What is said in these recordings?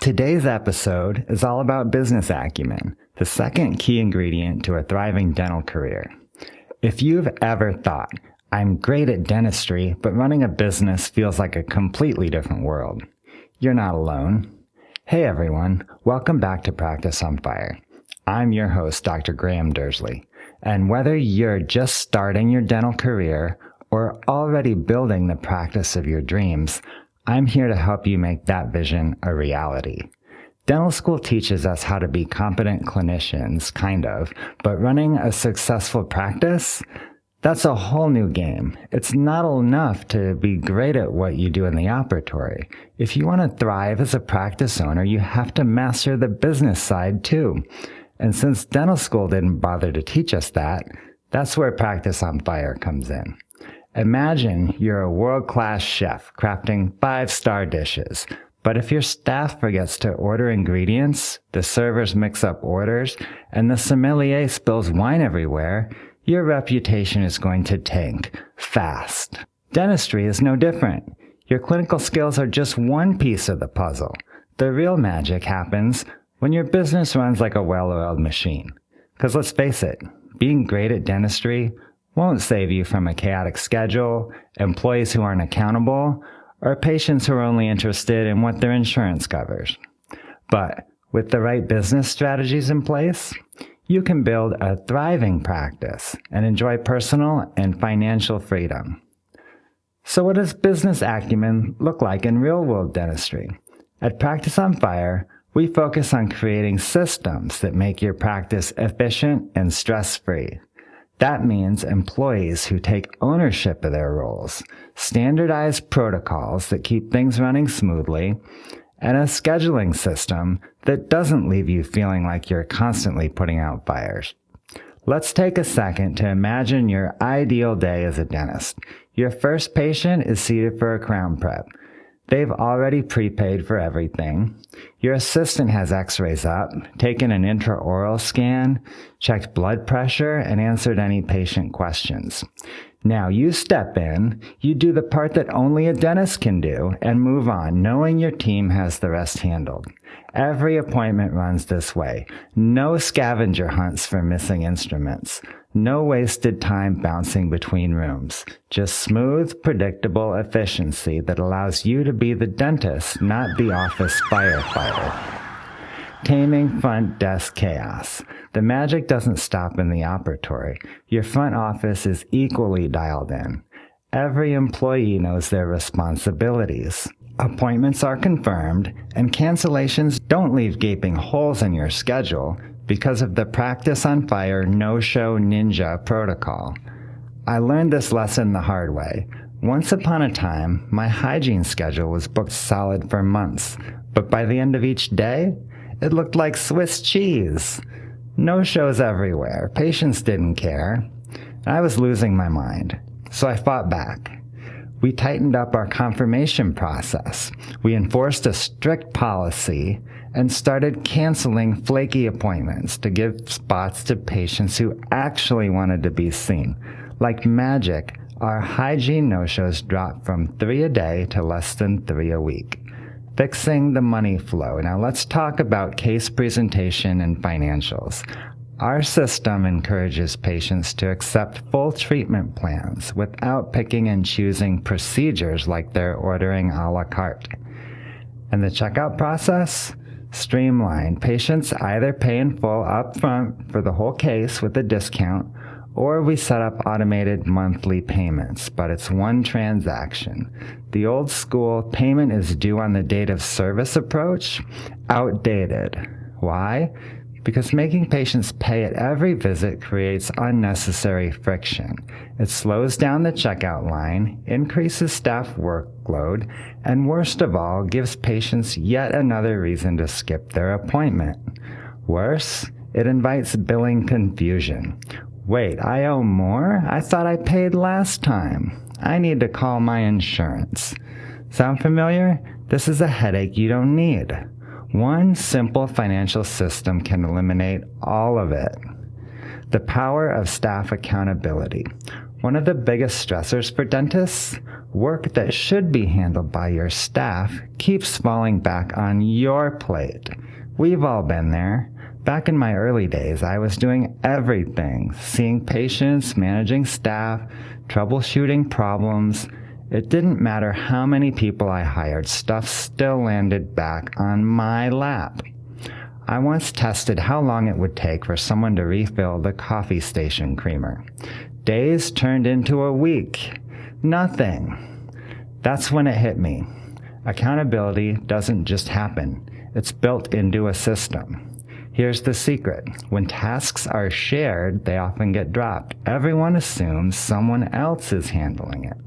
Today's episode is all about business acumen, the second key ingredient to a thriving dental career. If you've ever thought, I'm great at dentistry, but running a business feels like a completely different world, you're not alone. Hey everyone, welcome back to Practice on Fire. I'm your host, Dr. Graham Dersley, and whether you're just starting your dental career or already building the practice of your dreams, I'm here to help you make that vision a reality. Dental school teaches us how to be competent clinicians, but running a successful practice, that's a whole new game. It's not enough to be great at what you do in the operatory. If you want to thrive as a practice owner, you have to master the business side too. And since dental school didn't bother to teach us that, that's where Practice on Fire comes in. Imagine you're a world-class chef crafting 5-star dishes, but if your staff forgets to order ingredients, the servers mix up orders, and the sommelier spills wine everywhere, your reputation is going to tank fast. Dentistry is no different. Your clinical skills are just one piece of the puzzle. The real magic happens when your business runs like a well-oiled machine. Because let's face it, being great at dentistry won't save you from a chaotic schedule, employees who aren't accountable, or patients who are only interested in what their insurance covers. But with the right business strategies in place, you can build a thriving practice and enjoy personal and financial freedom. So what does business acumen look like in real-world dentistry? At Practice on Fire, we focus on creating systems that make your practice efficient and stress-free. That means employees who take ownership of their roles, standardized protocols that keep things running smoothly, and a scheduling system that doesn't leave you feeling like you're constantly putting out fires. Let's take a second to imagine your ideal day as a dentist. Your first patient is seated for a crown prep. They've already prepaid for everything. Your assistant has x-rays up, taken an intraoral scan, checked blood pressure, and answered any patient questions. Now you step in, you do the part that only a dentist can do, and move on, knowing your team has the rest handled. Every appointment runs this way. No scavenger hunts for missing instruments. No wasted time bouncing between rooms. Just smooth, predictable efficiency that allows you to be the dentist, not the office firefighter. Taming front desk chaos. The magic doesn't stop in the operatory. Your front office is equally dialed in. Every employee knows their responsibilities. Appointments are confirmed, and cancellations don't leave gaping holes in your schedule because of the Practice on Fire no-show ninja protocol. I learned this lesson the hard way. Once upon a time, my hygiene schedule was booked solid for months, but by the end of each day, it looked like Swiss cheese. No-shows everywhere. Patients didn't care. I was losing my mind, so I fought back. We tightened up our confirmation process. We enforced a strict policy and started canceling flaky appointments to give spots to patients who actually wanted to be seen. Like magic, our hygiene no-shows dropped from 3 a day to less than 3 a week. Fixing the money flow. Now let's talk about case presentation and financials. Our system encourages patients to accept full treatment plans without picking and choosing procedures like they're ordering a la carte. And the checkout process? Streamline. Patients either pay in full upfront for the whole case with a discount, or we set up automated monthly payments, but it's one transaction. The old school payment is due on the date of service approach, outdated. Why? Because making patients pay at every visit creates unnecessary friction. It slows down the checkout line, increases staff workload, and worst of all, gives patients yet another reason to skip their appointment. Worse, it invites billing confusion. Wait, I owe more? I thought I paid last time. I need to call my insurance. Sound familiar? This is a headache you don't need. One simple financial system can eliminate all of it. The power of staff accountability. One of the biggest stressors for dentists, work that should be handled by your staff keeps falling back on your plate. We've all been there. Back in my early days, I was doing everything, seeing patients, managing staff, troubleshooting problems. It didn't matter how many people I hired, stuff still landed back on my lap. I once tested how long it would take for someone to refill the coffee station creamer. Days turned into a week. Nothing. That's when it hit me. Accountability doesn't just happen. It's built into a system. Here's the secret. When tasks are shared, they often get dropped. Everyone assumes someone else is handling it.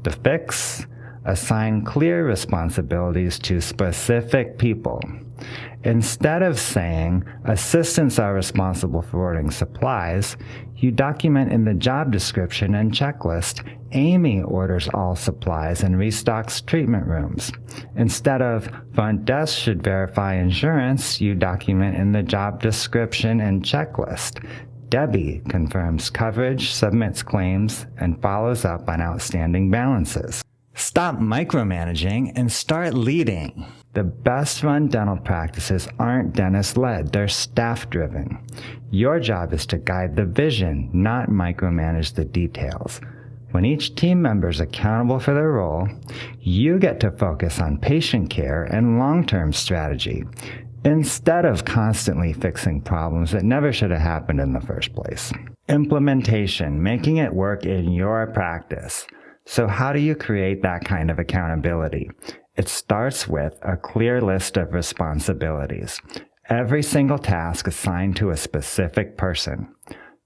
The fix? Assign clear responsibilities to specific people. Instead of saying, assistants are responsible for ordering supplies, you document in the job description and checklist, Amy orders all supplies and restocks treatment rooms. Instead of, front desk should verify insurance, you document in the job description and checklist, Debbie confirms coverage, submits claims, and follows up on outstanding balances. Stop micromanaging and start leading. The best-run dental practices aren't dentist-led, they're staff-driven. Your job is to guide the vision, not micromanage the details. When each team member is accountable for their role, you get to focus on patient care and long-term strategy, instead of constantly fixing problems that never should have happened in the first place. Implementation, making it work in your practice. So how do you create that kind of accountability? It starts with a clear list of responsibilities. Every single task assigned to a specific person.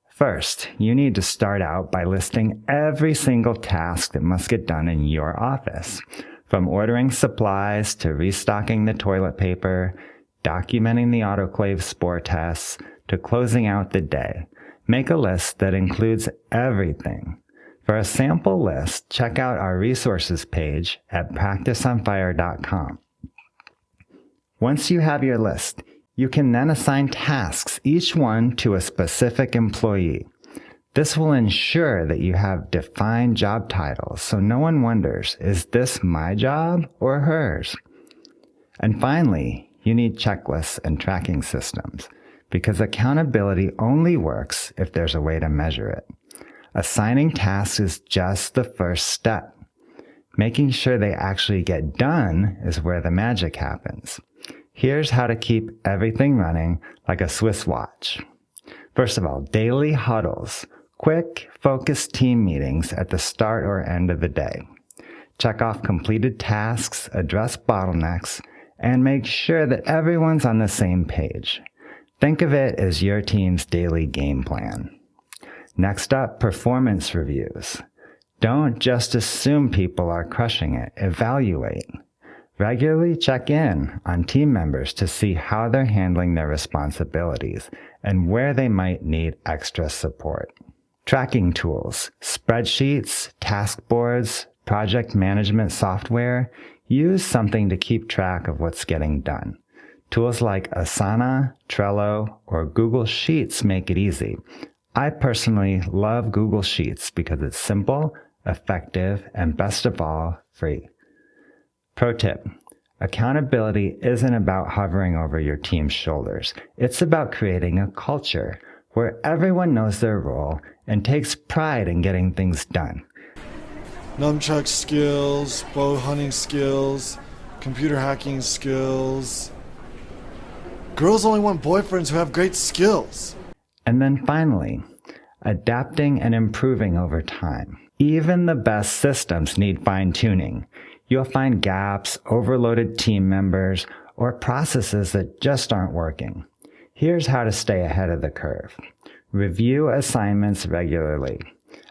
First, you need to start out by listing every single task that must get done in your office. From ordering supplies to restocking the toilet paper, documenting the autoclave spore tests, to closing out the day. Make a list that includes everything. For a sample list, check out our resources page at practiceonfire.com. Once you have your list, you can then assign tasks, each one to a specific employee. This will ensure that you have defined job titles, so no one wonders, is this my job or hers? And finally, you need checklists and tracking systems, because accountability only works if there's a way to measure it. Assigning tasks is just the first step. Making sure they actually get done is where the magic happens. Here's how to keep everything running like a Swiss watch. First of all, daily huddles, quick, focused team meetings at the start or end of the day. Check off completed tasks, address bottlenecks, and make sure that everyone's on the same page. Think of it as your team's daily game plan. Next up, performance reviews. Don't just assume people are crushing it. Evaluate. Regularly check in on team members to see how they're handling their responsibilities and where they might need extra support. Tracking tools, spreadsheets, task boards, project management software. Use something to keep track of what's getting done. Tools like Asana, Trello, or Google Sheets make it easy. I personally love Google Sheets because it's simple, effective, and best of all, free. Pro tip, accountability isn't about hovering over your team's shoulders. It's about creating a culture where everyone knows their role and takes pride in getting things done. Nunchuck skills, bow hunting skills, computer hacking skills. Girls only want boyfriends who have great skills. And then finally, adapting and improving over time. Even the best systems need fine-tuning. You'll find gaps, overloaded team members, or processes that just aren't working. Here's how to stay ahead of the curve. Review assignments regularly.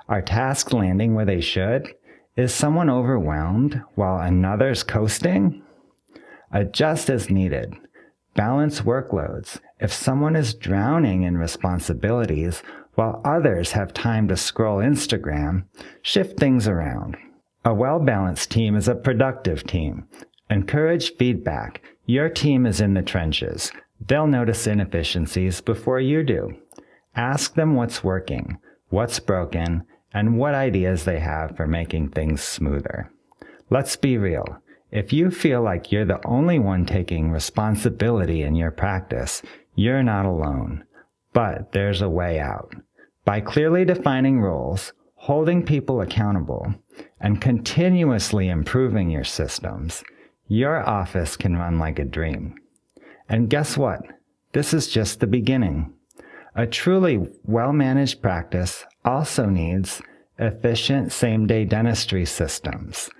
Are tasks landing where they should? Is someone overwhelmed while another's coasting? Adjust as needed. Balance workloads. If someone is drowning in responsibilities while others have time to scroll Instagram, shift things around. A well-balanced team is a productive team. Encourage feedback. Your team is in the trenches. They'll notice inefficiencies before you do. Ask them what's working, what's broken, and what ideas they have for making things smoother. Let's be real. If you feel like you're the only one taking responsibility in your practice, you're not alone. But there's a way out. By clearly defining roles, holding people accountable, and continuously improving your systems, your office can run like a dream. And guess what? This is just the beginning. A truly well-managed practice also needs efficient same-day dentistry systems,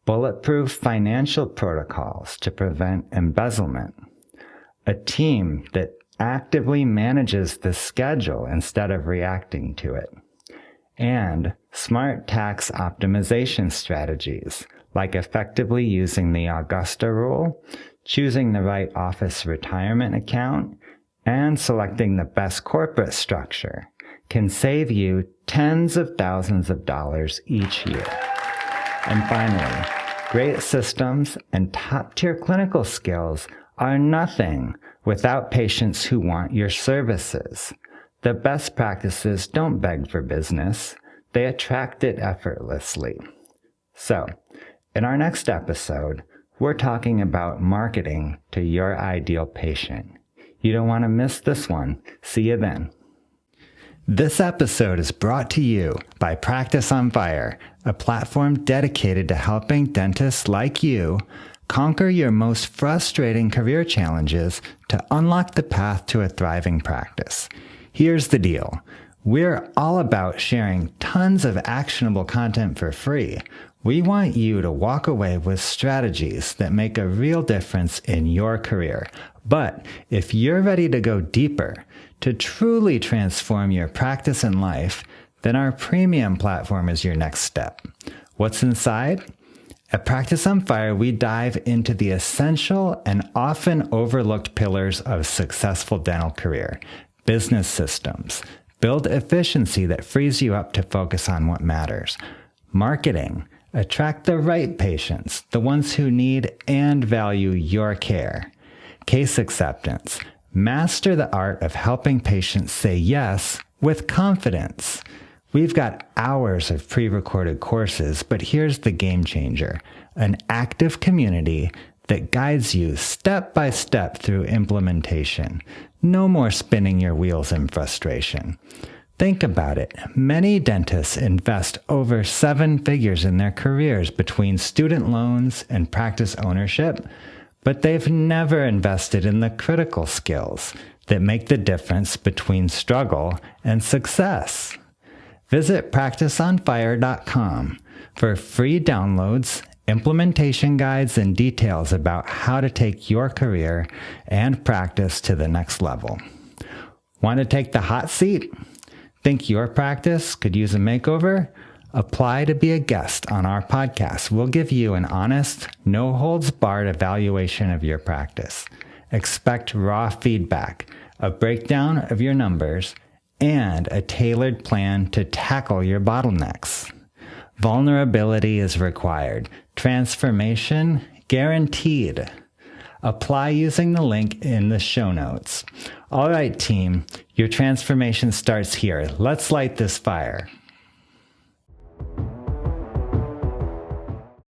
bulletproof financial protocols to prevent embezzlement, a team that actively manages the schedule instead of reacting to it, and smart tax optimization strategies like effectively using the Augusta rule, choosing the right office retirement account, and selecting the best corporate structure can save you tens of thousands of dollars each year. And finally, great systems and top-tier clinical skills are nothing without patients who want your services. The best practices don't beg for business. They attract it effortlessly. So, in our next episode, we're talking about marketing to your ideal patient. You don't want to miss this one. See you then. This episode is brought to you by Practice on Fire, a platform dedicated to helping dentists like you conquer your most frustrating career challenges to unlock the path to a thriving practice. Here's the deal. We're all about sharing tons of actionable content for free. We want you to walk away with strategies that make a real difference in your career. But if you're ready to go deeper, to truly transform your practice and life, then our premium platform is your next step. What's inside? At Practice on Fire, we dive into the essential and often overlooked pillars of a successful dental career: business systems, build efficiency that frees you up to focus on what matters; marketing, attract the right patients, the ones who need and value your care; case acceptance, master the art of helping patients say yes with confidence. We've got hours of pre-recorded courses, but here's the game changer: an active community that guides you step by step through implementation. No more spinning your wheels in frustration. Think about it. Many dentists invest over 7 figures in their careers between student loans and practice ownership, but they've never invested in the critical skills that make the difference between struggle and success. Visit practiceonfire.com for free downloads, implementation guides, and details about how to take your career and practice to the next level. Want to take the hot seat? Think your practice could use a makeover? Apply to be a guest on our podcast. We'll give you an honest, no-holds-barred evaluation of your practice. Expect raw feedback, a breakdown of your numbers, and a tailored plan to tackle your bottlenecks. Vulnerability is required. Transformation guaranteed. Apply using the link in the show notes. All right, team, your transformation starts here. Let's light this fire.